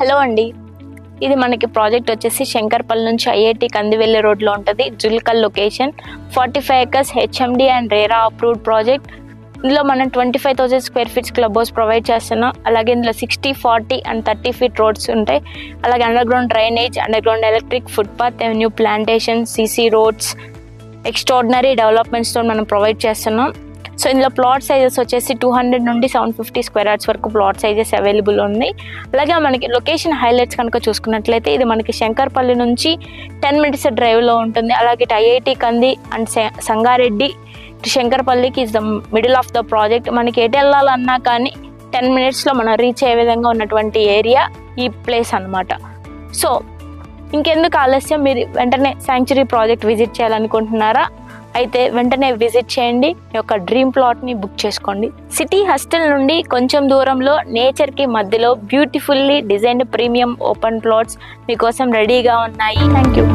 Hello అండి, ఇది మనకి ప్రాజెక్ట్ వచ్చేసి శంకర్పల్లి నుంచి ఐఐటి కందివెల్లి రోడ్లో ఉంటుంది. Julkal location, 45 acres HMD and RERA approved project. ఇందులో మనం 25,000 square feet club house provide చేస్తున్నాం. అలాగే ఇందులో 60, 40 అండ్ 30 feet రోడ్స్ ఉంటాయి. అలాగే underground drainage, underground electric, footpath, new plantation, CC roads, extraordinary డెవలప్మెంట్స్తో మనం ప్రొవైడ్ చేస్తున్నాం. సో ఇందులో ప్లాట్ సైజెస్ వచ్చేసి 200 నుండి 750 square yards వరకు ప్లాట్ సైజెస్ అవైలబుల్ ఉన్నాయి. అలాగే మనకి లొకేషన్ హైలైట్స్ కనుక చూసుకున్నట్లయితే ఇది మనకి శంకర్పల్లి నుంచి 10 minutes డ్రైవ్లో ఉంటుంది. అలాగే IIT Kandi and Sangareddy to శంకర్పల్లికి is the middle of the project. మనకి ఎటు వెళ్ళాలన్నా కానీ 10 minutesలో మనం రీచ్ అయ్యే విధంగా ఉన్నటువంటి ఏరియా ఈ ప్లేస్ అన్నమాట. సో ఇంకెందుకు ఆలస్యం, మీరు వెంటనే శాంక్చురీ ప్రాజెక్ట్ విజిట్ చేయాలనుకుంటున్నారా? అయితే వెంటనే విజిట్ చేయండి, మీ యొక్క డ్రీమ్ ప్లాట్ని బుక్ చేసుకోండి. సిటీ హాస్టల్ నుండి కొంచెం దూరంలో నేచర్కి మధ్యలో beautifully designed premium open plots మీకోసం రెడీగా ఉన్నాయి. Thank you.